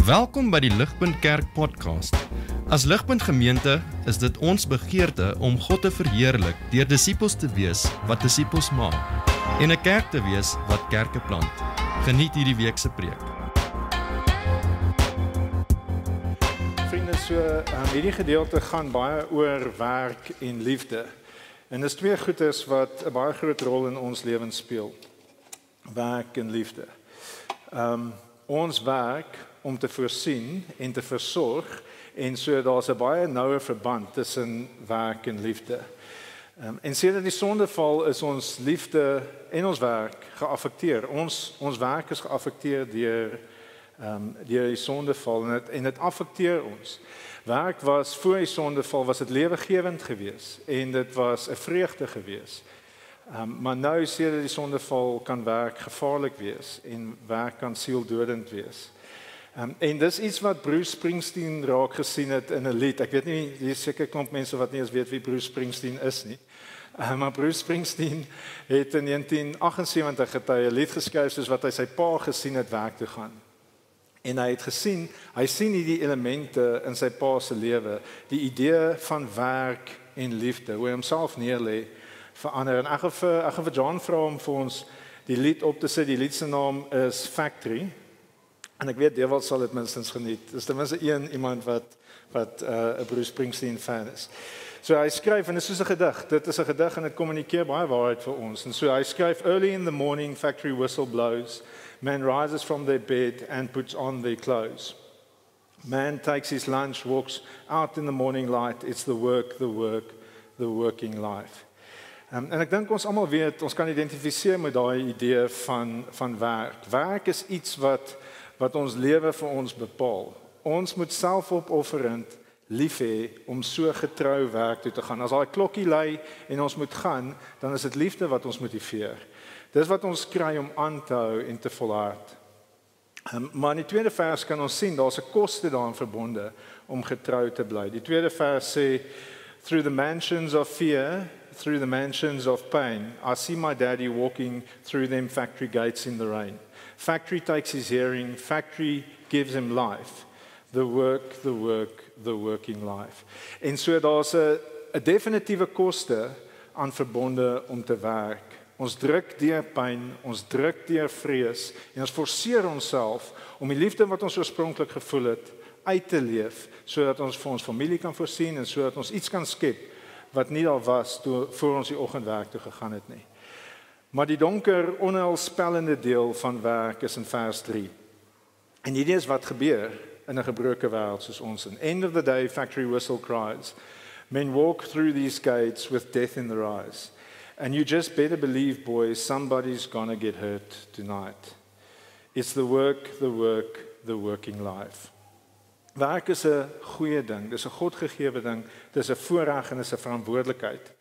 Welkom by die Ligpunt Kerk podcast. As Ligpunt Gemeente is dit ons begeerte om God te verheerlik deur disippels te wees wat disippels maak en 'n kerk te wees wat kerke plant. Geniet hierdie week se preek. Vriende, hierdie gedeelte gaan baie oor werk en liefde. En dis twee goedes wat 'n baie groot rol in ons lewens speel. Werk en liefde. Ons werk om te voorsien en te versorg en so daar's 'n baie noue verband tussen werk en liefde. En sedert die sondeval is ons liefde en ons werk geaffekteer. Ons werk is geaffekteer deur die sondeval en dit affekteer ons. Werk was voor die sondeval was dit lewegewend geweest en dit was 'n vreugde geweest. Maar nou sedert die sondeval kan werk gevaarlik wees en werk kan sieldodend wees. En dis iets wat Bruce Springsteen raak gesien het in 'n lied. Ek weet nie, hier is seker klomp mense wat nie eens weet wie Bruce Springsteen is nie. Maar Bruce Springsteen het in 1978 'n lied geskryf soos wat hy sy pa gesien het werk toe gaan. En hy sien hierdie elemente in sy pa se lewe, die idee van werk en liefde, hoe hy homself neerlê verander. En ek gaan vir John vra om vir ons die lied op te sit. Die lied se naam is Factory. En ek weet Dewald sal dit minstens geniet. Dis ten minste iemand wat 'n Bruce Springsteen fan is. So hy skryf en dit is soos 'n gedig. Dit is 'n gedig en dit kommunikeer baie waarheid vir ons. En so hy skryf, early in the morning factory whistle blows. Man rises from their bed and puts on their clothes. Man takes his lunch, walks out in the morning light. It's the work, the working life. En ek dink ons almal weet, ons kan identifiseer met daai idee van werk. Werk is iets wat ons lewe vir ons bepaal. Ons moet selfopofferend lief hê om so getrou werk toe te gaan. As daai klokkie lui en ons moet gaan, dan is dit liefde wat ons motiveer. Dis wat ons kry om aan te hou en te volhard. Maar in die tweede vers kan ons sien, daar's 'n koste daaraan verbonde om getrou te bly. Die tweede vers sê, through the mansions of fear, through the mansions of pain, I see my daddy walking through them factory gates in the rain. Factory takes his hearing, factory gives him life. The work, the working life. En so daar's 'n definitiewe koste aan verbonde om te werk. Ons druk deur pyn, ons druk deur vrees en ons forceer onsself om die liefde wat ons oorspronklik gevoel het uit te leef sodat ons vir ons familie kan voorsien en sodat ons iets kan skep wat nie daar was toe voor ons die oggendwerk toe gegaan het nie. Maar die donker, onheilspellende deel van werk is in vers 3. En hierdie is wat gebeur in 'n gebroke wêreld soos ons. In end of the day, factory whistle cries. Men walk through these gates with death in their eyes. And you just better believe, boys, somebody's gonna get hurt tonight. It's the work, the working life. Werk is 'n goeie ding, dis 'n godgegewe ding, dis 'n voorreg en dis 'n verantwoordelikheid.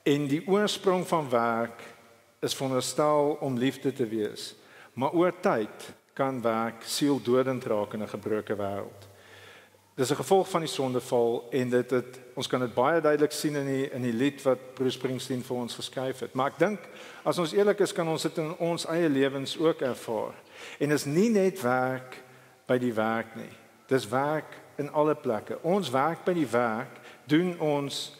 En die oorsprong van werk is veronderstel om liefde te wees. Maar oor tyd kan werk sieldodend raak in 'n gebroke wêreld. Dis 'n gevolg van die sondeval en ons kan dit baie duidelik sien in die lied wat Bruce Springsteen vir ons geskryf het. Maar ek dink as ons eerlik is, kan ons dit in ons eie lewens ook ervaar. En is nie net werk by die werk nie. Dis werk in alle plekke. Ons werk by die werk doen ons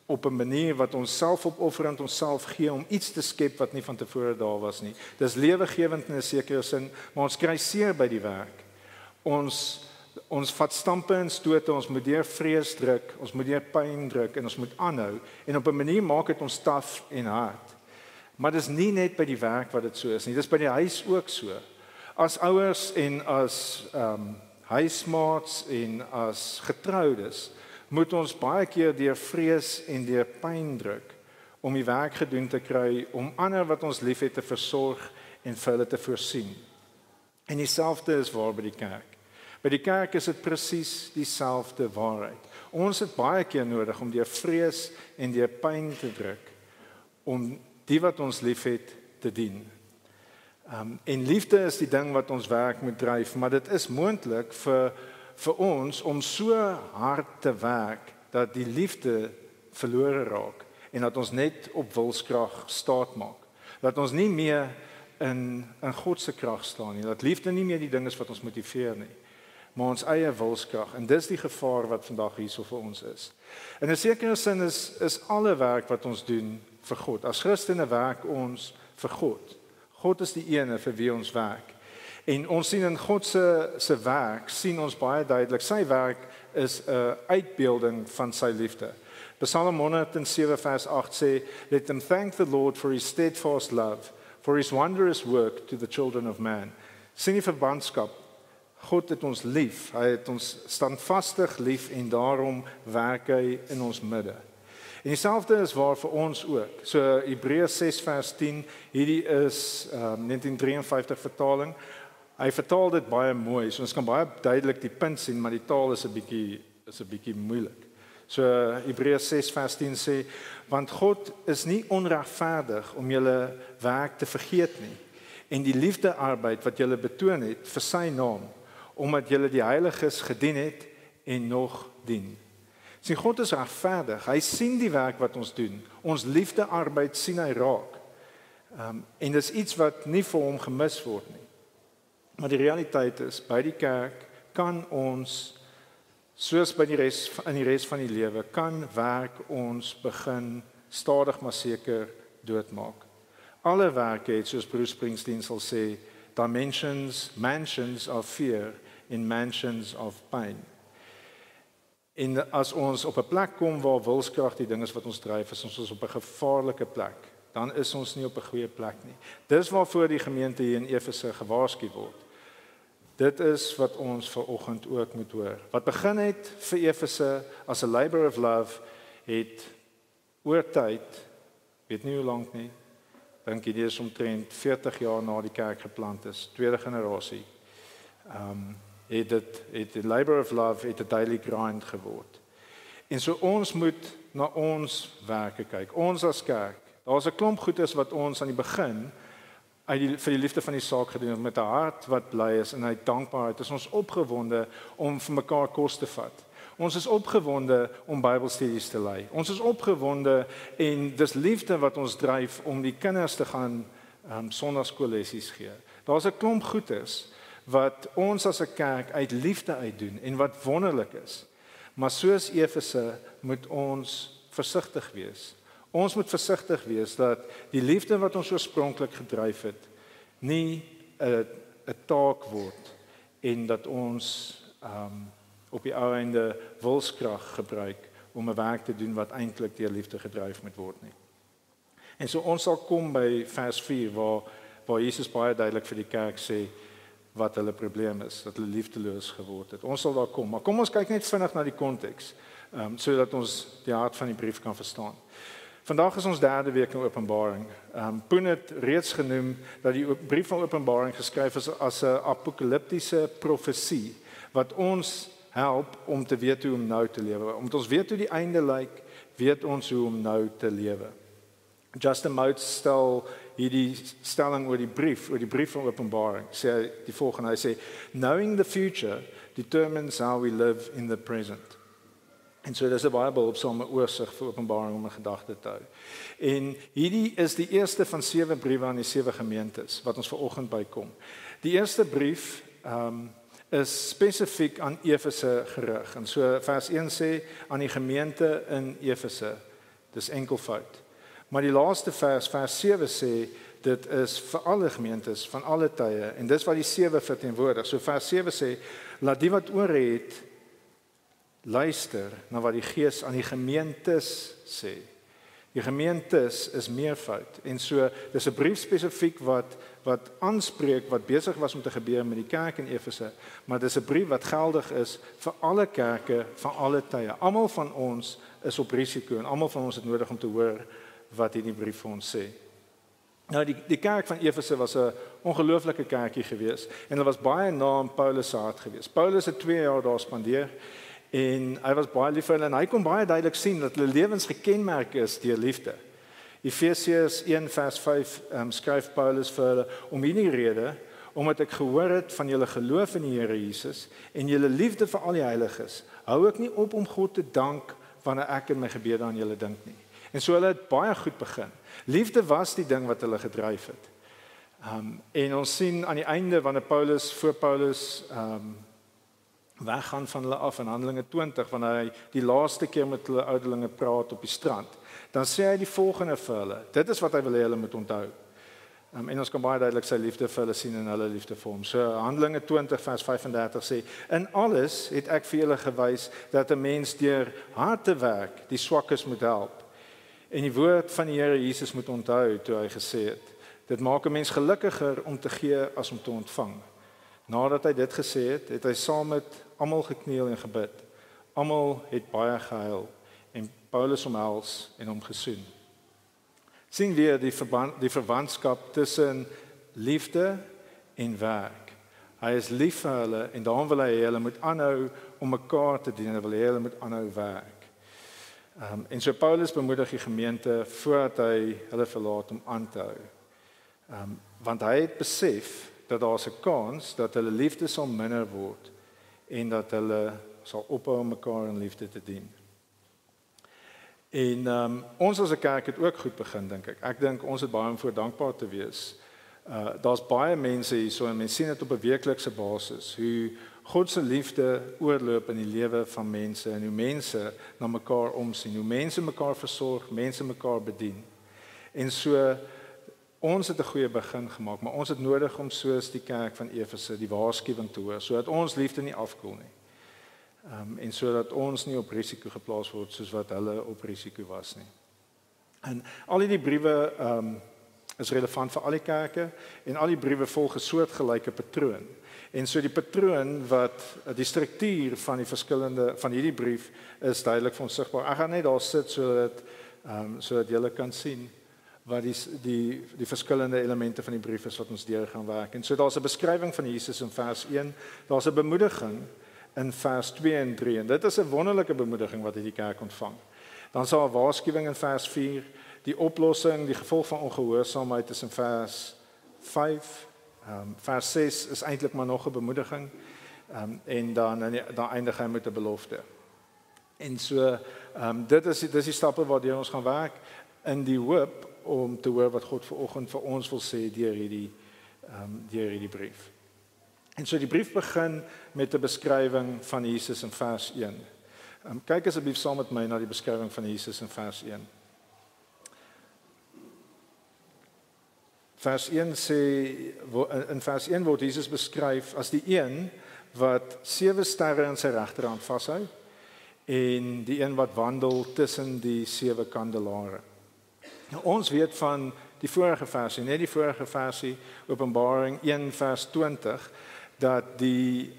op 'n manier wat ons selfopofferend onsself gee om iets te skep wat nie van tevore daar was nie. Dis lewegewend in 'n sekere sin, maar ons kry seer by die werk. Ons vat stampe en stote, ons moet deur vrees druk, ons moet deur pyn druk en ons moet aanhou en op 'n manier maak dit ons taaf en hard. Maar dis nie net by die werk wat dit so is nie, dis by die huis ook so. As ouers en as huismaats en as getroudes moet ons baie keer deur vrees en deur pyn druk om die werk gedoen te kry om ander wat ons liefhet te versorg en vir hulle te voorsien. En dieselfde is waar by die kerk. By die kerk is dit presies dieselfde waarheid. Ons het baie keer nodig om deur vrees en deur pyn te druk om die wat ons liefhet te dien. En liefde is die ding wat ons werk moet dryf, maar dit is moontlik vir ons om so hard te werk dat die liefde verlore raak en dat ons net op wilskrag staat maak. Dat ons nie meer in God se krag staan nie. Dat liefde nie meer die ding is wat ons motiveer nie. maar ons eie wilskrag. En dis die gevaar wat vandag hierso vir ons is. In 'n sekere sin is alle werk wat ons doen vir God. As Christene werk ons vir God. God is die ene vir wie ons werk. En ons sien in God se werk, sien ons baie duidelik, sy werk is 'n uitbeelding van sy liefde. Psalm 107 vers 8 sê, "Let them thank the Lord for his steadfast love, for his wondrous work to the children of man." Sien die verbandskap. God het ons lief, hy het ons standvastig lief en daarom werk hy in ons midde. En dieselfde is waar vir ons ook. So Hebreërs 6 vers 10, hierdie is 1953 vertaling. Hy vertaal dit baie mooi. So ons kan baie duidelik die punt sien, maar die taal is 'n bietjie moeilik. So Hebreërs 6 vers 10 sê, "Want God is nie onregverdig om julle werk te vergeet nie en die liefdearbeid wat julle betoon het vir sy naam, omdat julle die heiliges gedien het en nog dien." Sien, God is regverdig. Hy sien die werk wat ons doen. Ons liefdearbeid sien hy raak. En dis iets wat nie vir hom gemis word nie. Maar die realiteit is, by die kerk kan ons, soos by die res van die lewe, kan werk ons begin stadig maar seker doodmaak. Alle werke het, soos Bruce Springsteen sal sê, mansions of fear in mansions of pain. En as ons op 'n plek kom waar wilskrag die ding is wat ons dryf, is ons op 'n gevaarlike plek. Dan is ons nie op 'n goeie plek nie. Dis waarvoor die gemeente hier in Efese gewaarsku word. Dit is wat ons vanoggend ook moet hoor. Wat begin het vir Efese as 'n labor of love, het oor tyd, weet nie hoe lank nie, dink jy dis omtrent 40 jaar na die kerk geplant is, tweede generasie. Het die labor of love het 'n daily grind geword. En so ons moet na ons werke kyk. Ons as kerk, daar's 'n klomp goedes wat ons aan die begin vir die liefde van die saak gedoen het met 'n hart wat bly is en uit dankbaarheid is ons opgewonde om vir mekaar kos te vat. Ons is opgewonde om Bybelstudies te lei. Ons is opgewonde en dis liefde wat ons dryf om die kinders te gaan sonnaarskoollessies gee. Daar's 'n klomp goedes wat ons as 'n kerk uit liefde uitdoen en wat wonderlik is. Maar soos Efese moet ons versigtig wees. Ons moet versigtig wees dat die liefde wat ons oorspronklik gedryf het, nie 'n taak word en dat ons op die ou einde wilskrag gebruik om 'n werk te doen wat eintlik deur liefde gedryf moet word nie. En so ons sal kom by vers 4 waar Jesus baie duidelik vir die kerk sê wat hulle probleem is, dat hulle liefdeloos geword het. Ons sal daar kom, maar kom ons kyk net vinnig na die konteks, sodat ons die hart van die brief kan verstaan. Vandag is ons derde week in Openbaring. Poen het reeds genoem dat die brief van Openbaring geskryf is as 'n apokaliptiese profesie wat ons help om te weet hoe om nou te lewe. Omdat ons weet hoe die einde lyk, weet ons hoe om nou te lewe. Justin Motes stel hierdie stelling oor die brief van Openbaring. Sê hy die volgende, hy sê, "Knowing the future determines how we live in the present." En so dis 'n baie behulpsame oorsig vir Openbaring om 'n gedagte te hou. En hierdie is die eerste van 7 briewe aan die 7 gemeentes wat ons vanoggend bykom. Die eerste brief is spesifiek aan Efese gerig. En so vers 1 sê aan die gemeente in Efese. Dis enkelvoud. Maar die laaste vers 7 sê dit is vir alle gemeentes van alle tye en dis wat die 7 verteenwoordig. So vers 7 sê laat die wat ore het luister na wat die Gees aan die gemeentes sê. Die gemeentes is meervoud en so dis 'n brief spesifiek wat aanspreek wat besig was om te gebeur met die kerk in Efese, maar dis 'n brief wat geldig is vir alle kerke van alle tye. Almal van ons is op risiko en almal van ons het nodig om te hoor wat hierdie brief vir ons sê. Nou die kerk van Efese was 'n ongelooflike kerkie geweest en hulle was baie na aan Paulus se hart geweest. Paulus het 2 jaar daar spandeer en hy was baie lief vir hulle en hy kon baie duidelik sien dat hulle lewens gekenmerk is deur liefde. Efesiërs 1 vers 5 skryf Paulus vir hulle om hierdie rede, omdat ek gehoor het van julle geloof in die Here Jesus en julle liefde vir al die heiliges, hou ek nie op om God te dank wanneer ek in my gebede aan julle dink nie. En so hulle het baie goed begin. Liefde was die ding wat hulle gedryf het. En ons sien aan die einde wanneer voor Paulus weggaan van hulle af in Handelinge 20 wanneer hy die laaste keer met hulle ouderlinge praat op die strand, dan sê hy die volgende vir hulle. Dit is wat hy wil hê hulle moet onthou. En ons kan baie duidelik sy liefde vir hulle sien en hulle liefde vir hom. So Handelinge 20 vers 35 sê: "In alles het ek vir julle gewys dat 'n mens deur hard te werk die swakkes moet help." En die woord van die Here Jesus moet onthou toe hy gesê het: "Dit maak 'n mens gelukkiger om te gee as om te ontvang." Nadat hy dit gesê het, het hy saam met almal gekniel en gebid. Almal het baie gehuil en Paulus omhels en hom gesoen. Sien weer die verwantskap tussen liefde en werk. Hy is lief vir hulle en daarom wil hy hulle moet aanhou om mekaar te dien. Hy wil hê hulle moet aanhou werk. En so Paulus bemoedig die gemeente voordat hy hulle verlaat om aan te hou. Want hy het besef dat daar 'n kans dat hulle liefde sal minder word en dat hulle sal ophou om mekaar in liefde te dien. En ons as 'n kerk het ook goed begin, dink ek. Ek dink ons het baie om voor dankbaar te wees. Daar's baie mense hier so en mense sien dit op 'n weeklikse basis hoe God se liefde oorloop in die lewe van mense en hoe mense na mekaar omsien, hoe mense mekaar versorg, mense mekaar bedien. En so ons het 'n goeie begin gemaak, maar ons het nodig om soos die kerk van Efese die waarskuwing te hoor sodat ons liefde nie afkoel nie. En sodat ons nie op risiko geplaas word soos wat hulle op risiko was nie. En al die briewe is relevant vir al die kerke en al die briewe volg 'n soortgelyke patroon. En so die patroon wat die struktuur van die verskillende van hierdie brief is duidelik vir ons sigbaar. Ek gaan net daar sit sodat julle kan sien wat die verskillende elemente van die brief is wat ons deur gaan werk. En so daar's 'n beskrywing van Jesus in vers 1, daar's 'n bemoediging in vers 2 en 3 en dit is 'n wonderlike bemoediging wat hierdie kerk ontvang. Dan sal 'n waarskuwing in vers 4, die oplossing, die gevolg van ongehoorsaamheid is in vers 5. Vers 6 is eintlik maar nog 'n bemoediging en dan eindig hy met 'n belofte. En so dit is die stappe waardeur ons gaan werk in die hoop om te hoor wat God vanoggend vir ons wil sê deur hierdie brief. En so die brief begin met 'n beskrywing van Jesus in vers 1. Kyk asseblief saam met my na die beskrywing van Jesus in vers 1. In vers 1 word Jesus beskryf as die een wat 7 sterre in sy regterhand vashou en die een wat wandel tussen die 7 kandelare. Nou, ons weet van die vorige versie, net die vorige versie, Openbaring 1 vers 20, dat die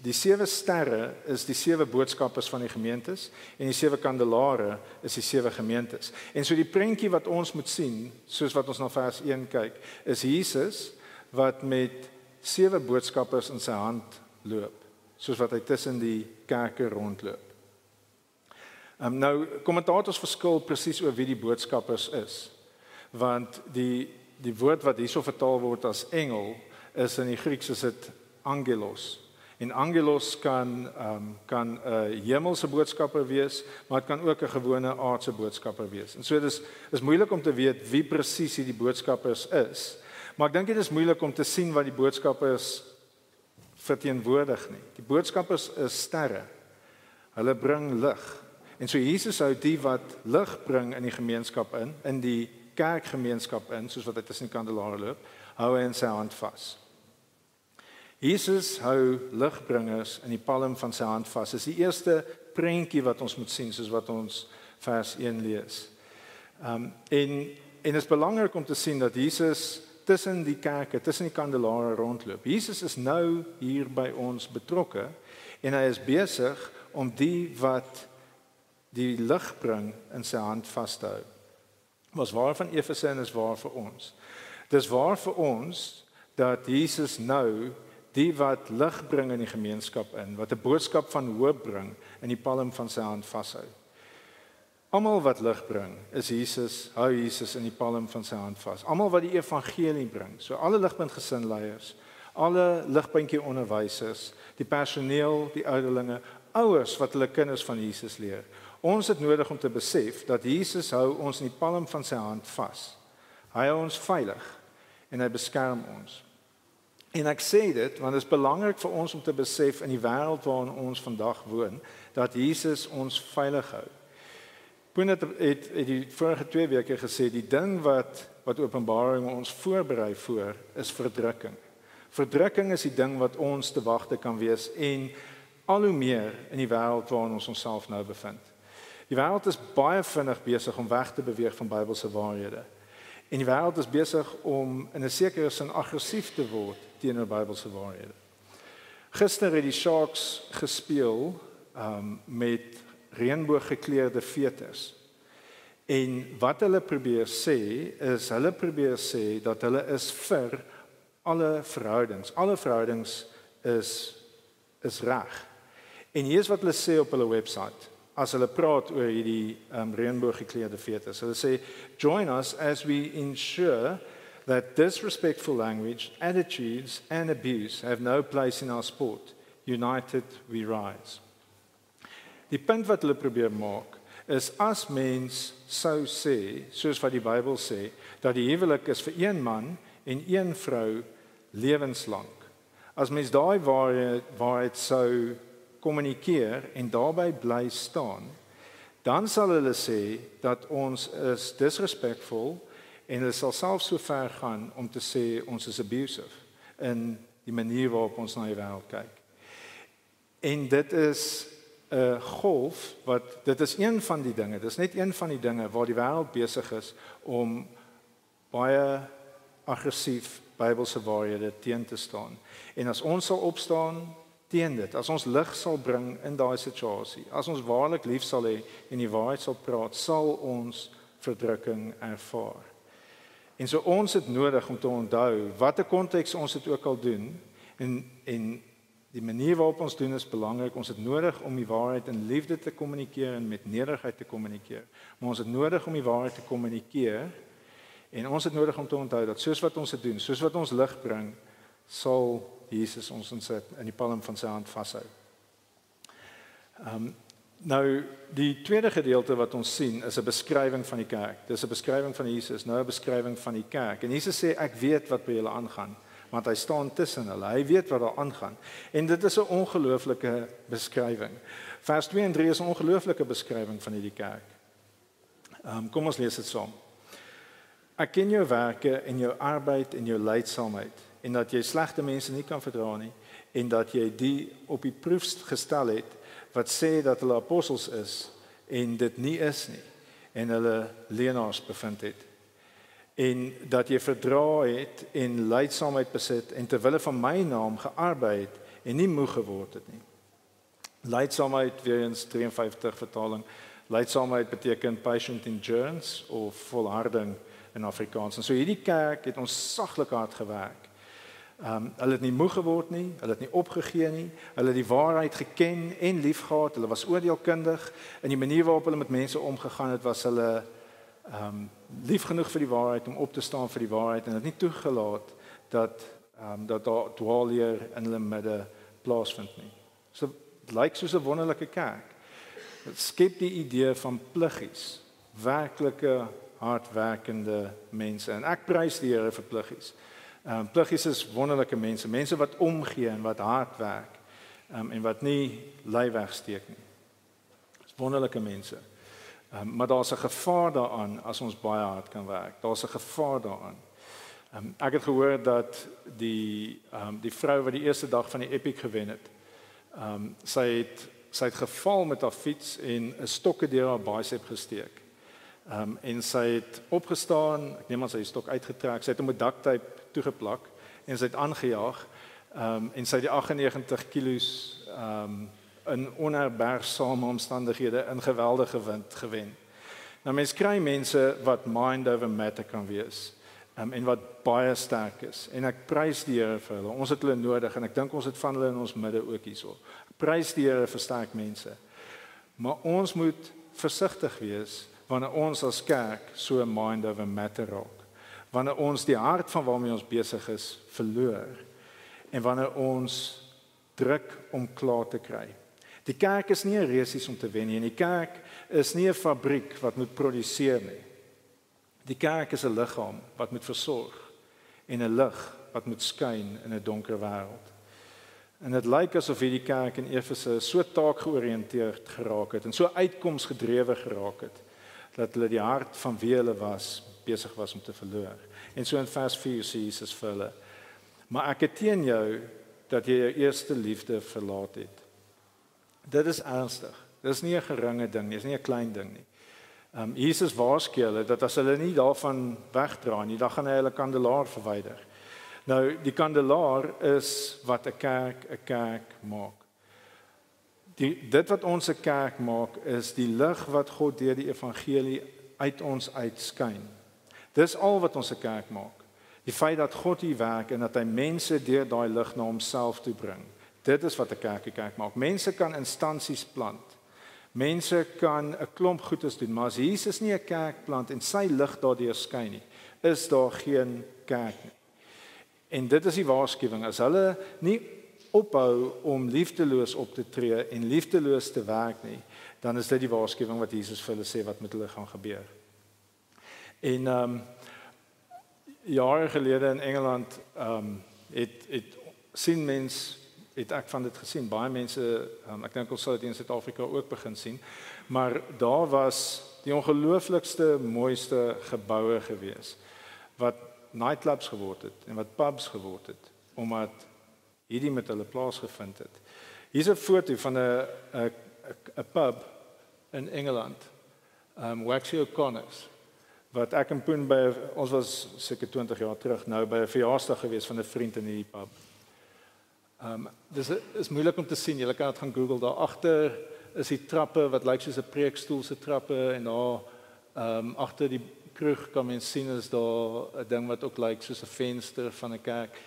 7 sterre is die 7 boodskappers van die gemeentes en die 7 kandelare is die 7 gemeentes. En so die prentjie wat ons moet sien, soos wat ons na vers 1 kyk, is Jesus wat met 7 boodskappers in sy hand loop, soos wat hy tussen die kerke rondloop. Nou, kommentators verskil presies oor wie die boodskappers is, want die woord wat hierso vertaal word as engel, is in die Grieks is dit angelos. En angelos kan 'n hemelse boodskapper wees, maar dit kan ook 'n gewone aardse boodskapper wees. En so dis moeilik om te weet wie presies hierdie boodskappers is, maar ek dink dit is moeilik om te sien wat die boodskappers verteenwoordig nie. Die boodskappers is sterre. Hulle bring lig. En so Jesus hou die wat lig bring in die gemeenskap in die kerkgemeenskap soos wat hy tussen die kandelare loop, hou hy in sy hand vas. Jesus hou ligbringers in die palm van sy hand vas. Dis die eerste prentjie wat ons moet sien soos wat ons vers 1 lees. En is belangrik om te sien dat Jesus tussen die kerke, tussen die kandelare rondloop. Jesus is nou hier by ons betrokke en hy is besig om die wat die lig bring in sy hand vas te hou. Was waar van Efese en is waar vir ons. Dis waar vir ons dat Jesus nou die wat lig bring in die gemeenskap wat 'n boodskap van hoop bring in die palm van sy hand vashou. Almal wat lig bring is Jesus, hou Jesus in die palm van sy hand vas. Almal wat die evangelie bring, so alle ligpunt gesinleiers, alle ligpuntjie onderwysers, die personeel, die ouderlinge, ouers wat hulle kinders van Jesus leer. Ons het nodig om te besef dat Jesus hou ons in die palm van sy hand vas. Hy hou ons veilig en hy beskerm ons. En ek sê dit want dit is belangrik vir ons om te besef in die wêreld waarin ons vandag woon dat Jesus ons veilig hou. Boone het die vorige 2 weke gesê die ding wat Openbaring ons voorberei voor is verdrukking. Verdrukking is die ding wat ons te wagte kan wees en al hoe meer in die wêreld waarin ons onsself nou bevind. Die wêreld is baie vinnig besig om weg te beweeg van Bybelse waarhede. En die wêreld is besig om in 'n sekere sin aggressief te word teenoor Bybelse waarhede. Gister het die Sharks gespeel met reënbooggekleurde veters. En wat hulle probeer sê dat hulle is vir alle verhoudings. Alle verhoudings is reg. En hier is wat hulle sê op hulle webwerf as hulle praat oor hierdie reënbooggekleurde veters. Hulle sê, "Join us as we ensure that disrespectful language, attitudes and abuse have no place in our sport. United we rise." Die punt wat hulle probeer maak is as mens sou sê, soos wat die Bybel sê, dat die huwelik is vir een man en een vrou lewenslank. As mens daai waarheid sou kommunikeer en daarbey bly staan, dan sal hulle sê dat ons is disrespectful en hulle sal selfs so ver gaan om te sê ons is abusive in die manier waarop ons na die wêreld kyk. En dit is 'n golf dit is een van die dinge, dit is net een van die dinge waar die wêreld besig is om baie aggressief Bybelse waarhede teen te staan. En as ons sal opstaan teen dit, as ons lig sal bring in daai situasie, as ons waarlik lief sal hê en die waarheid sal praat, sal ons verdrukking ervaar. En so ons het nodig om te onthou watter konteks ons dit ook al doen en die manier waarop ons doen is belangrik. Ons het nodig om die waarheid in liefde te kommunikeer en met nederigheid te kommunikeer. Maar ons het nodig om die waarheid te kommunikeer en ons het nodig om te onthou dat soos wat ons dit doen, soos wat ons lig bring, sal Jesus ons in die palm van sy hand vashou. Nou die tweede gedeelte wat ons sien is 'n beskrywing van die kerk. Dis 'n beskrywing van Jesus, nou 'n beskrywing van die kerk. En Jesus sê ek weet wat by julle aangaan, want hy staan tussen hulle. Hy weet wat daar aangaan. En dit is 'n ongelooflike beskrywing. Vers 2 en 3 is 'n ongelooflike beskrywing van hierdie kerk. Kom ons lees dit saam. Ek ken jou werke en jou arbeid en jou lydsaamheid en dat jy slegte mense nie kan verdra nie en dat jy die op die proef gestel het wat sê dat hulle apostels is en dit nie is nie en hulle leenaars bevind het en dat jy verdra het en lydsaamheid besit en ter wille van my naam gearbei het en nie moeg geword het nie. Lydsaamheid weer eens 53 vertaling. Lydsaamheid beteken patient endurance of volharding in Afrikaans. En so hierdie kerk het ons saglik hard gewerk. Hulle het nie moeg geword nie, hulle het nie opgegee nie, hulle het die waarheid geken en liefgehad, hulle was oordeelkundig in die manier waarop hulle met mense omgegaan het, was hulle lief genoeg vir die waarheid om op te staan vir die waarheid en het nie toegelaat dat daar dwaalleer in hulle midde plaasvind nie. So dit lyk soos 'n wonderlike kerk. Dit skep die idee van pluggies, werklike hardwerkende mense en ek prys die Here vir pluggies. Pluggies is wonderlike mense, mense wat omgee en wat hard werk en wat nie lui wegsteek nie. Dis wonderlike mense. Maar daar's 'n gevaar daaraan as ons baie hard kan werk. Daar's 'n gevaar daaraan. Ek het gehoor dat die vrou wat die eerste dag van die Epic gewen het, sy het geval met haar fiets en 'n stokke deur haar bicep gesteek. En sy het opgestaan, ek neem aan sy het die stok uitgetrek, sy het hom met duct-tape toegeplak en sy het aangejaag en sy het die 98 kilos in onherbergsame omstandighede in geweldige wind gewen. Nou mens kry mense wat mind over matter kan wees en wat baie sterk is en ek prys die Here vir hulle. Ons het hulle nodig en ek dink ons het van hulle in ons midde ook hierso. Prys die Here vir sterk mense. Maar ons moet versigtig wees wanneer ons as kerk so 'n mind over matter raak. Wanneer ons die hart van waarmee ons besig is verloor en wanneer ons druk om klaar te kry. Die kerk is nie 'n resies om te wen nie en die kerk is nie 'n fabriek wat moet produseer nie. Die kerk is 'n liggaam wat moet versorg en 'n lig wat moet skyn in 'n donker wêreld. En dit lyk asof hierdie kerk in Efese so taakgeoriënteerd geraak het en so uitkomsgedrewe geraak het dat hulle die hart van wie hulle was besig was om te verloor. En so in vers 4 sê Jesus vir hulle: "Maar ek het teen jou dat jy jou eerste liefde verlaat het." Dit is ernstig. Dit is nie 'n geringe ding nie, dit is nie 'n klein ding nie. Jesus waarsku hulle dat as hulle nie daarvan wegdraai nie, dan gaan hy hulle kandelaar verwyder. Nou, die kandelaar is wat 'n kerk maak. Dit wat ons 'n kerk maak, is die lig wat God deur die evangelie uit ons uitskyn. Dis al wat ons 'n kerk maak. Die feit dat God hier werk en dat hy mense deur daai lig na homself toe bring. Dit is wat 'n kerk maak. Mense kan instansies plant. Mense kan 'n klomp goedes doen, maar as Jesus nie 'n kerk plant en sy lig daardeur skyn nie, is daar geen kerk nie. En dit is die waarskuwing. As hulle nie ophou om liefdeloos op te tree en liefdeloos te werk nie, dan is dit die waarskuwing wat Jesus vir hulle sê wat met hulle gaan gebeur. En jare gelede in Engeland het ek van dit gesien. Baie mense, ek dink ons sal dit in Suid-Afrika ook begin sien, maar daar was die ongelooflikste mooiste geboue gewees wat nightclubs geword het en wat pubs geword het omdat hierdie met hulle plaasgevind het. Hier's 'n foto van 'n pub in Engeland, Waxy O'Connor's, wat ek en Poen ons was seker 20 jaar terug nou by 'n verjaarsdag gewees van 'n vriend in hierdie pub. Dis is moeilik om te sien. Jy kan dit gaan Google. Daar agter is die trappe wat lyk soos 'n preekstoel se trappe en daar agter die kroeg kan mens sien is daar 'n ding wat ook lyk soos 'n venster van 'n kerk.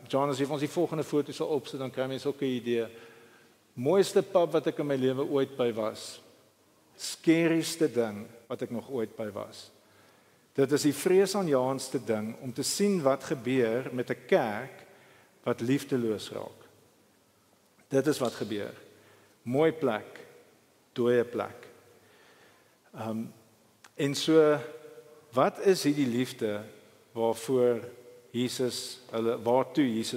John, as jy ons die volgende foto sal opsit, dan kry mense ook 'n idee. Mooiste pub wat ek in my lewe ooit by was. Skerigste ding wat ek nog ooit by was. Dit is die vreesaanjaendste ding om te sien wat gebeur met 'n kerk wat liefdeloos raak. Dit is wat gebeur. Mooi plek, dooie plek. En so, wat is hierdie liefde waartoe Jesus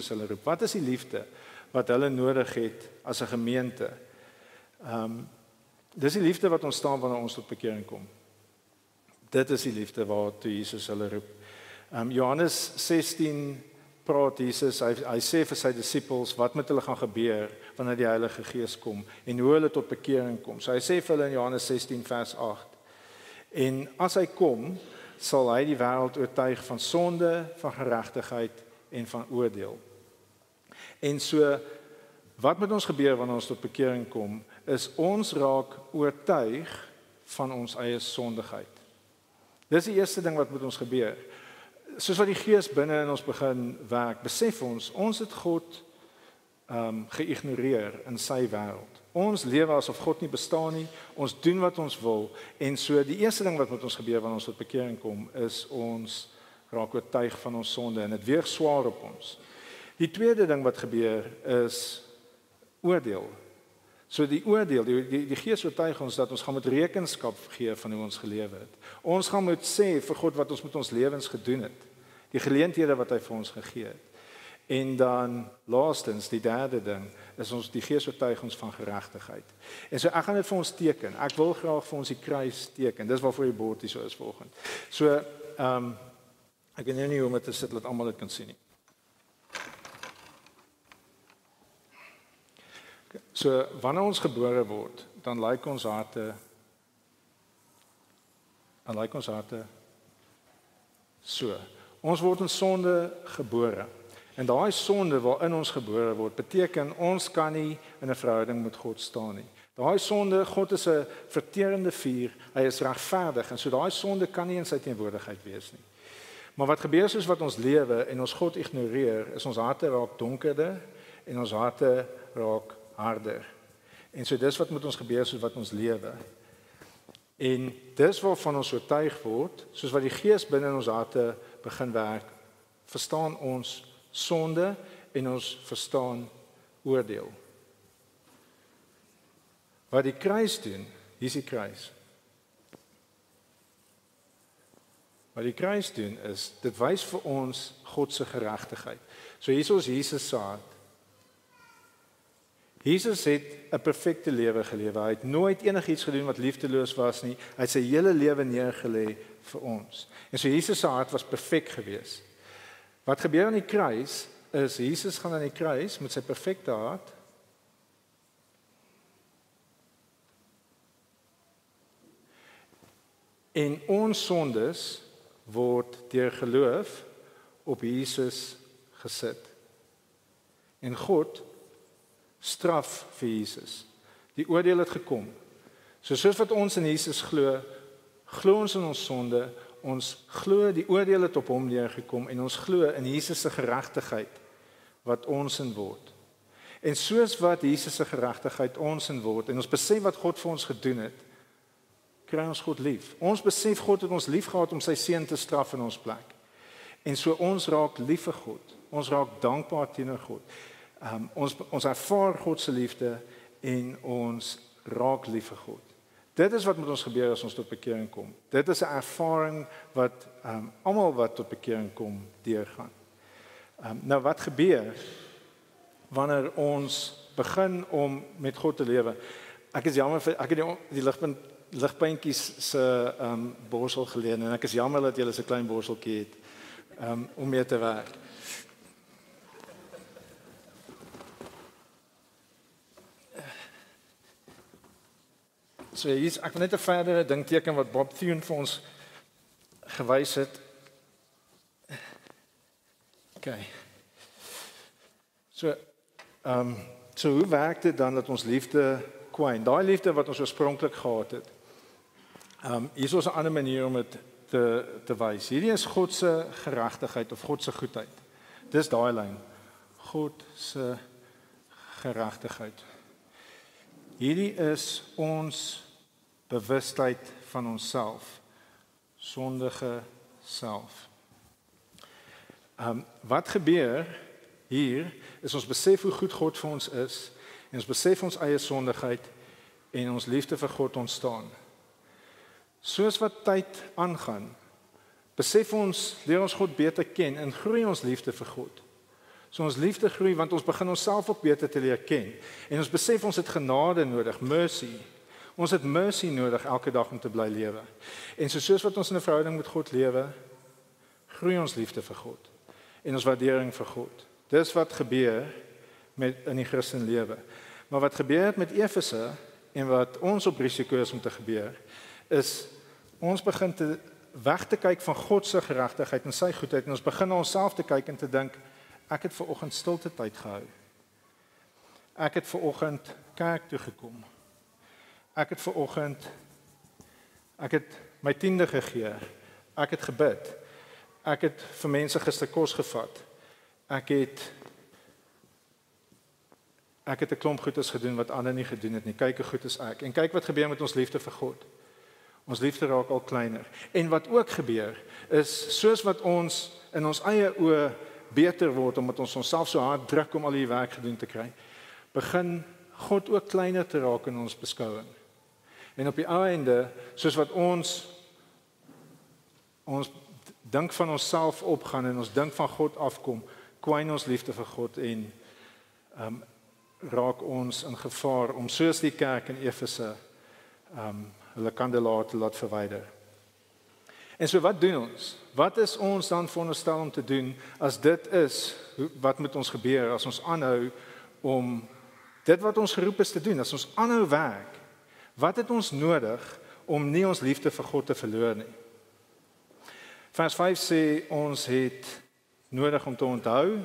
hulle roep? Wat is die liefde wat hulle nodig het as 'n gemeente? Dis die liefde wat ontstaan wanneer ons tot bekering kom. Dit is die liefde waartoe Jesus hulle roep. Johannes 16 praat Jesus, hy sê vir sy disippels wat met hulle gaan gebeur wanneer die Heilige Gees kom en hoe hulle tot bekering kom. So hy sê vir hulle in Johannes 16 vers 8: "En as hy kom, sal hy die wêreld oortuig van sonde, van geregtigheid en van oordeel." En so, wat met ons gebeur wanneer ons tot bekering kom, is ons raak oortuig van ons eie sondigheid. Dis die eerste ding wat met ons gebeur. Soos wat die Gees binne in ons begin werk, besef ons het God geïgnoreer in sy wêreld. Ons lewe asof God nie bestaan nie, ons doen wat ons wil, en so die eerste ding wat met ons gebeur wanneer ons tot bekering kom, is ons raak oortuig van ons sonde en dit weeg swaar op ons. Die tweede ding wat gebeur is oordeel. So die oordeel, die Gees oortuig ons dat ons gaan moet rekenskap gee van hoe ons gelewe het. Ons gaan moet sê vir God wat ons met ons lewens gedoen het. Die geleenthede wat hy vir ons gegee het. En dan laastens, die derde ding, is ons die Gees oortuig ons van geregtigheid. En so ek gaan dit vir ons teken. Ek wil graag vir ons die kruis teken. Dis waarvoor die bord hier so is vanoggend. So ek weet nie hoe om dit te sit dat almal dit kan sien nie. So wanneer ons gebore word, dan lyk ons harte so. Ons word in sonde gebore. En daai sonde waarin ons gebore word, beteken ons kan nie in 'n verhouding met God staan nie. Daai sonde, God is 'n verterende vuur, hy is regverdig en so daai sonde kan nie in sy teenwoordigheid wees nie. Maar wat gebeur soos wat ons lewe en ons God ignoreer, is ons harte raak donkerder en ons harte raak harder. En so dis wat met ons gebeur soos wat ons lewe. En dis waarvan ons oortuig word, soos wat die Gees binne in ons harte begin werk, verstaan ons sonde en ons verstaan oordeel. Wat die kruis doen, hier is die kruis. Wat die kruis doen is, dit wys vir ons God se geregtigheid. So hier is ons Jesus se hart. Jesus het 'n perfekte lewe gelewe. Hy het nooit enigiets gedoen wat liefdeloos was nie. Hy het sy hele lewe neergelê vir ons. En so Jesus se hart was perfek geweest. Wat gebeur aan die kruis is Jesus gaan aan die kruis met sy perfekte hart. En ons sondes word deur geloof op Jesus gesit. En God straf vir Jesus. Die oordeel het gekom. Soos wat ons in Jesus glo, glo ons in ons sonde, ons glo die oordeel het op hom neergekom en ons glo in Jesus se geregtigheid wat ons in word. En soos wat Jesus se geregtigheid ons in word en ons besef wat God vir ons gedoen het, kry ons God lief. Ons besef God het ons lief gehad om sy seun te straf in ons plek. En so ons raak lief vir God. Ons raak dankbaar teenoor God. Ons ervaar God se liefde en ons raak lief vir God. Dit is wat met ons gebeur as ons tot bekering kom. Dit is 'n ervaring wat almal wat tot bekering kom deurgaan. Nou wat gebeur wanneer ons begin om met God te lewe? Ek is jammer vir ek het die ligpuntjies se borsel geleen en ek is jammer dat julle so 'n klein borseltjie het om mee te werk. So hier ek wil net 'n verdere ding teken wat Bob Thune vir ons gewys het. Okay. So hoe werk dit dan dat ons liefde kwyn? Daai liefde wat ons oorspronklik gehad het. Hier is 'n ander manier om dit te wys. Hierdie is God se geregtigheid of God se goedheid. Dis daai lyn. God se geregtigheid. Hierdie is ons bewustheid van onsself, sondige self. Wat gebeur hier is ons besef hoe goed God vir ons is en ons besef ons eie sondigheid en ons liefde vir God ontstaan. Soos wat tyd aangaan, besef ons, leer ons God beter ken en groei ons liefde vir God. So ons liefde groei want ons begin onsself ook beter te leer ken. En ons besef ons het genade nodig, mercy. Ons het mercy nodig elke dag om te bly lewe. En soos wat ons in 'n verhouding met God lewe, groei ons liefde vir God en ons waardering vir God. Dis wat gebeur in die Christen lewe. Maar wat gebeur het met Efese en wat ons op risiko is om te gebeur, is ons begin weg te kyk van God se geregtigheid en sy goedheid en ons begin na onsself te kyk en te dink, ek het ver oggend stilte tyd gehou. Ek het ver oggend kerk toe gekom. Ek het my 10de gegee. Ek het gebid. Ek het vir mense gister kos gevat. Ek het 'n klomp goedes gedoen wat ander nie gedoen het nie. Kyk hoe goed is ek. En kyk wat gebeur met ons liefde vir God. Ons liefde raak al kleiner. En wat ook gebeur is soos wat ons in ons eie oë beter word omdat ons onsself so hard druk om al die werk gedoen te kry, begin God ook kleiner te raak in ons beskouing. En op die einde, soos wat ons dink van onsself opgaan en ons dink van God afkom, kwyn ons liefde vir God en raak ons in gevaar om soos die kerk in Efese hulle kandelaar te laat verwyder. En so wat doen ons? Wat is ons dan veronderstel om te doen as dit is wat met ons gebeur, as ons aanhou om dit wat ons geroep is te doen, as ons aanhou werk? Wat het ons nodig om nie ons liefde vir God te verloor nie? Vers 5 sê ons het nodig om te onthou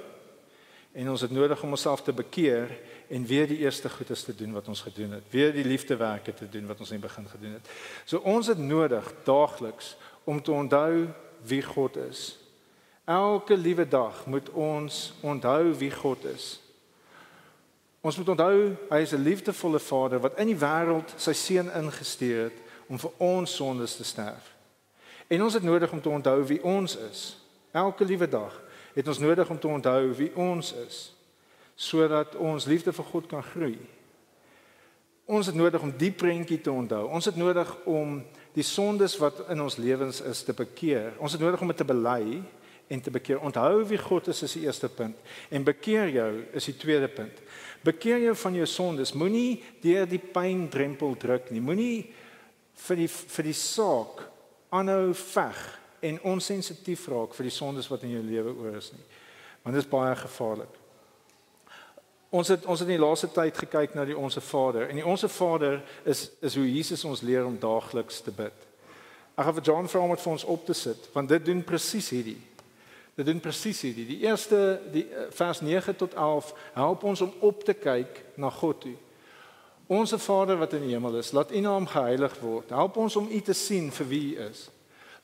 en ons het nodig om onsself te bekeer en weer die eerste goedes te doen wat ons gedoen het. Weer die liefdewerke te doen wat ons in die begin gedoen het. So ons het nodig daagliks om te onthou wie God is. Elke liewe dag moet ons onthou wie God is. Ons moet onthou hy is 'n liefdevolle Vader wat in die wêreld sy seun ingestuur het om vir ons sondes te sterf. En ons het nodig om te onthou wie ons is. Elke liewe dag het ons nodig om te onthou wie ons is, sodat ons liefde vir God kan groei. Ons het nodig om die prentjie te onthou. Ons het nodig om die sondes wat in ons lewens is te bekeer. Ons het nodig om dit te bely en te bekeer. Onthou wie God is die eerste punt. En bekeer jou is die tweede punt. Bekeer jou van jou sondes. Moenie deur die pyndrempel druk nie. Moenie vir die saak aanhou veg en onsensitief raak vir die sondes wat in jou lewe oor is nie. Want dit is baie gevaarlik. Ons het in die laaste tyd gekyk na die Onse Vader. En die Onse Vader is hoe Jesus ons leer om daagliks te bid. Ek gaan vir John vra om dit vir ons op te sit, want dit doen presies hierdie. Dit doen presies hierdie. Die eerste, vers 9 tot 11, help ons om op te kyk na God toe. Onse Vader wat in die hemel is, laat U naam geheilig word. Help ons om U te sien vir wie U is.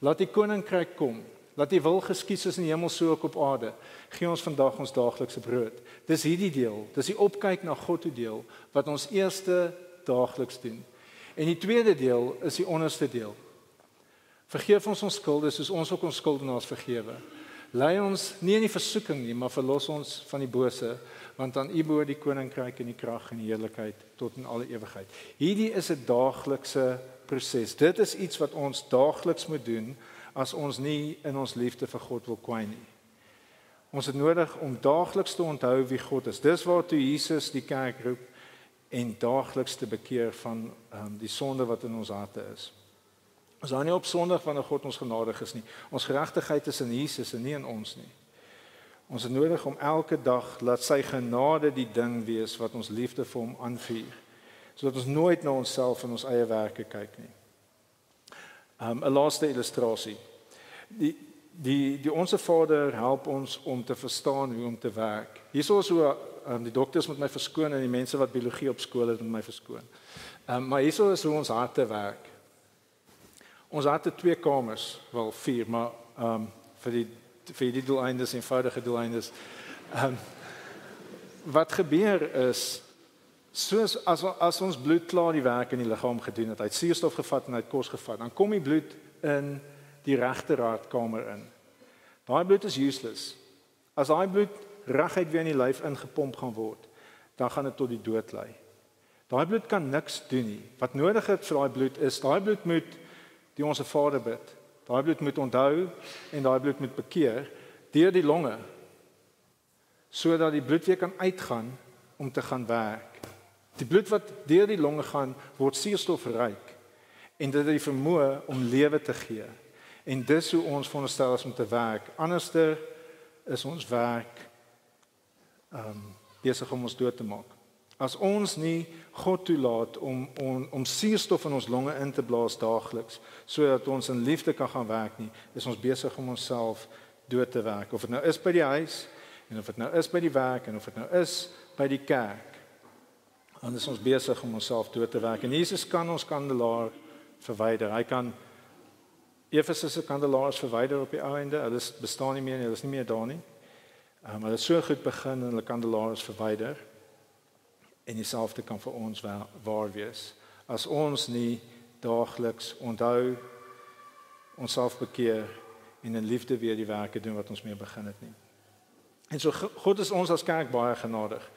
Laat die koninkryk kom. Laat U wil geskied soos in die hemel so ook op aarde. Gee ons vandag ons daaglikse brood. Dis hierdie deel, dis die opkyk na God toe deel wat ons eerste daagliks doen. En die tweede deel is die onderste deel. Vergeef ons skulde soos ons ook ons skuldenaars vergewe. Lei ons nie in die versoeking nie, maar verlos ons van die bose, want aan U behoort die koninkryk en die krag en die heerlikheid tot in alle ewigheid. Hierdie is 'n daaglikse proses. Dit is iets wat ons daagliks moet doen as ons nie in ons liefde vir God wil kwyn nie. Ons het nodig om daagliks te onthou wie God is. Dis waartoe Jesus die kerk roep en daagliks te bekeer van die sonde wat in ons harte is. Ons hou nie op Sondag wanneer God ons genadig is nie. Ons geregtigheid is in Jesus en nie in ons nie. Ons het nodig om elke dag laat sy genade die ding wees wat ons liefde vir hom aanvuur, sodat ons nooit na onsself en ons eie werke kyk nie. 'n Laaste illustrasie. Die Onse Vader help ons om te verstaan hoe om te werk. Hierso is hoe die dokters met my verskoon en die mense wat biologie op skool het met my verskoon. Maar hierso is hoe ons harte werk. Ons harte 2 kamers, wel 4, maar vir die doeleindes, eenvoudige doeleindes. Wat gebeur is, soos as ons bloed klaar die werk in die liggaam gedoen het, hy het suurstof gevat en hy het kos gevat, dan kom die bloed in die regterhartkamer in. Daai bloed is useless. As daai bloed reguit weer in die lyf ingepomp gaan word, dan gaan dit tot die dood lei. Daai bloed kan niks doen nie. Wat nodig is vir daai bloed is, daai bloed moet die Onse Vader bid. Daai bloed moet onthou en daai bloed moet bekeer deur die longe, sodat die bloed weer kan uitgaan om te gaan werk. Die bloed wat deur die longe gaan, word suurstofryk en dit het die vermoë om lewe te gee. En dis hoe ons veronderstel is om te werk. Anderster is ons werk besig om ons dood te maak. As ons nie God toelaat om suurstof in ons longe in te blaas daagliks, sodat ons in liefde kan gaan werk nie, is ons besig om onsself dood te werk. Of dit nou is by die huis, en of dit nou is by die werk, en of dit nou is by die kerk, dan is ons besig om onsself dood te werk. En Jesus kan ons kandelaar verwyder. Hy kan Efese se kandelaars verwyder op die ou einde. Hulle bestaan nie meer nie, hulle is nie meer daar nie. Hulle het so goed begin en hulle kandelaars verwyder. En dieselfde kan vir ons waar wees. As ons nie daagliks onthou, onsself bekeer en in liefde weer die werke doen wat ons mee begin het nie. En so God is ons as kerk baie genadig.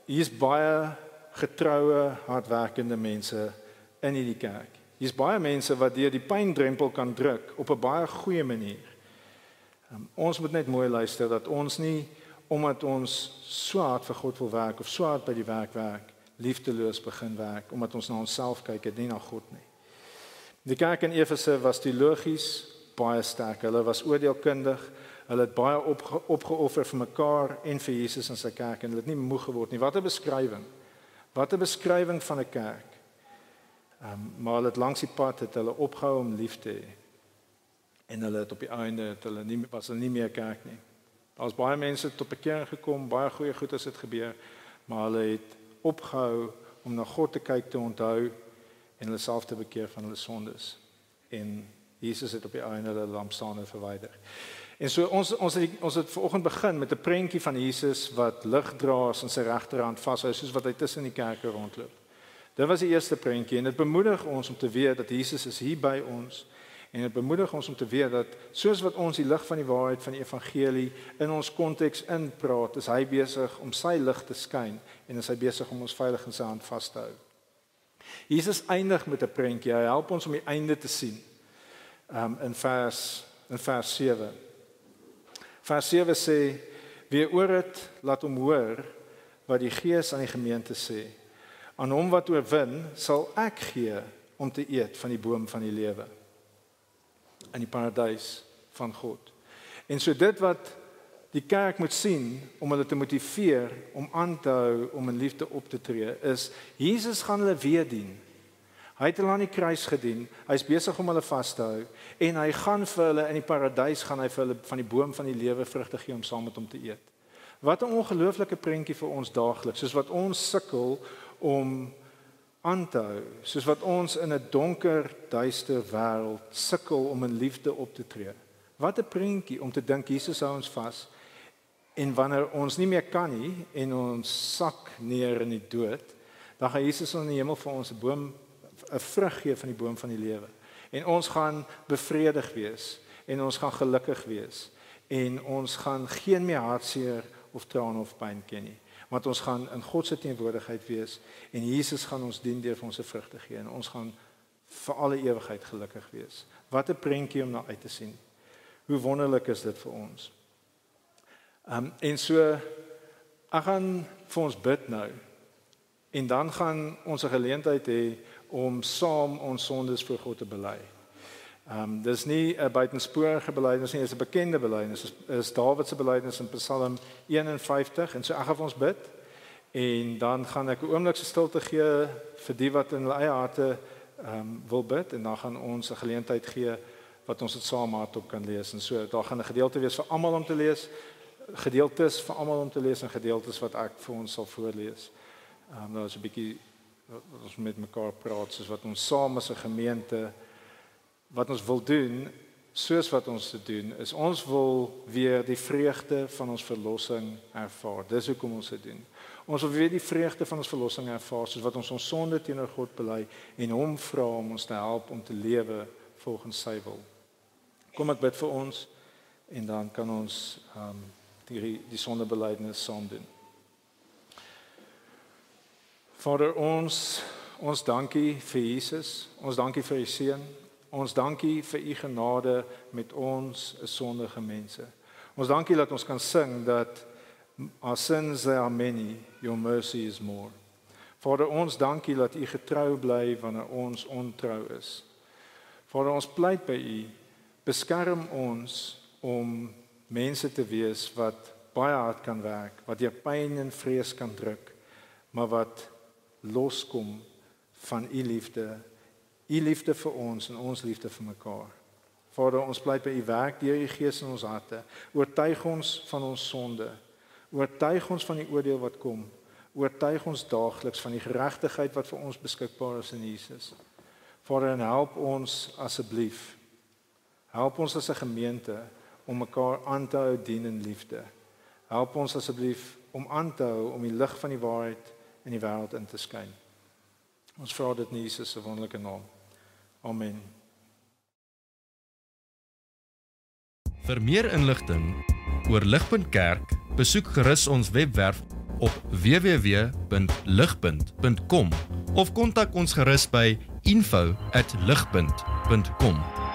Hier is baie getroue, hardwerkende mense in hierdie kerk. Hier is baie mense wat deur die pyndrempel kan druk op 'n baie goeie manier. Ons moet net mooi luister dat ons nie, omdat ons so hard vir God wil werk of so hard by die werk, liefdeloos begin werk, omdat ons na onsself kyk en nie na God nie. Die kerk in Efese was teologies baie sterk. Hulle was oordeelkundig. Hulle het baie opgeoffer vir mekaar en vir Jesus en sy kerk en hulle het nie moeg geword nie. Wat 'n beskrywing. Wat 'n beskrywing van 'n kerk. Maar hulle het langs die pad het hulle opgehou om lief te hê. En hulle het op die einde was hulle nie meer kerk nie. Daar's baie mense tot bekering gekom, baie goeie goedes het gebeur, maar hulle het opgehou om na God te kyk, te onthou en hulle self te bekeer van hulle sondes. En Jesus het op die einde hulle lampstane verwyder. En so ons het vanoggend begin met 'n prentjie van Jesus wat ligdraers in sy regterhand vashou soos wat hy tussen die kerke rondloop. Dit was die eerste prentjie en dit bemoedig ons om te weet dat Jesus is hier by ons en dit bemoedig ons om te weet dat soos wat ons die lig van die waarheid van die evangelie in ons konteks inpraat, is hy besig om sy lig te skyn en is hy besig om ons veilig in sy hand vas te hou. Jesus eindig met 'n prentjie. Hy help ons om die einde te sien. In vers 7. Vers 7 sê, wie oor het, laat hom hoor wat die Gees aan die gemeente sê. Aan hom wat oorwin, sal ek gee om te eet van die boom van die lewe in die paradys van God. En so dit wat die kerk moet sien om hulle te motiveer om aan te hou om in liefde op te tree is Jesus gaan hulle weer dien. Hy het hulle aan die kruis gedien. Hy's besig om hulle vas te hou en hy gaan vir hulle in die paradys gaan hy vir hulle van die boom van die lewe vrugte gee om saam met hom te eet. Wat 'n ongelooflike prentjie vir ons daagliks, soos wat ons sukkel om aan te hou, soos wat ons in 'n donker, duister wêreld sukkel om in liefde op te tree. Wat 'n prentjie om te dink Jesus hou ons vas en wanneer ons nie meer kan nie en ons sak neer in die dood, dan gaan Jesus in die hemel vir ons 'n vrug gee van die boom van die lewe. En ons gaan bevredig wees en ons gaan gelukkig wees en ons gaan geen meer hartseer of trane of pyn ken nie. Want ons gaan in God se teenwoordigheid wees en Jesus gaan ons dien deur vir ons 'n vrug te gee en ons gaan vir alle ewigheid gelukkig wees. Wat 'n prentjie om na uit te sien. Hoe wonderlik is dit vir ons. En so ek gaan vir ons bid nou. En dan gaan ons 'n geleentheid hê om saam ons sondes voor God te bely. Dis nie 'n buitensporige belydenis nie, dis 'n bekende belydenis. Is Dawid se belydenis in Psalm 51 en so ek gaan vir ons bid en dan gaan ek 'n oomblik se stilte gee vir die wat in hulle eie harte wil bid en dan gaan ons 'n geleentheid gee wat ons dit saam hardop kan lees en so daar gaan 'n gedeelte wees vir almal om te lees, gedeeltes vir almal om te lees en gedeeltes wat ek vir ons sal voorlees. Nou is 'n bietjie wat ons met mekaar praat soos wat ons saam as 'n gemeente wat ons wil doen, soos wat ons te doen, is ons wil weer die vreugde van ons verlossing ervaar. Dis hoekom ons dit doen. Ons wil weer die vreugde van ons verlossing ervaar, soos wat ons sonde teenoor God bely en hom vra om ons te help om te lewe volgens sy wil. Kom ek bid vir ons en dan kan ons die sondebelydenis saam doen. Vader, ons dankie vir Jesus, ons dankie vir u seun. Ons dankie vir u genade met ons sondige mense. Ons dankie dat ons kan sing dat our sins they are many, your mercy is more. Vader, ons dankie dat u getrou bly wanneer ons ontrou is. Vader, ons pleit by u, beskerm ons om mense te wees wat baie hard kan werk, wat deur pyn en vrees kan druk, maar wat loskom van u liefde vir ons en ons liefde vir mekaar. Vader, ons pleit by u werk deur u Gees in ons harte. Oortuig ons van ons sonde. Oortuig ons van die oordeel wat kom. Oortuig ons daagliks van die geregtigheid wat vir ons beskikbaar is in Jesus. Vader, en help ons asseblief. Help ons as 'n gemeente om mekaar aan te hou dien in liefde. Help ons asseblief om aan te hou om die lig van die waarheid in die wêreld in te skyn. Ons vra dit in Jesus se wonderlike naam. Amen. Vir meer inligting oor Ligpunt Kerk, besoek gerus ons webwerf op www.ligpunt.com of kontak ons gerus by info@ligpunt.com.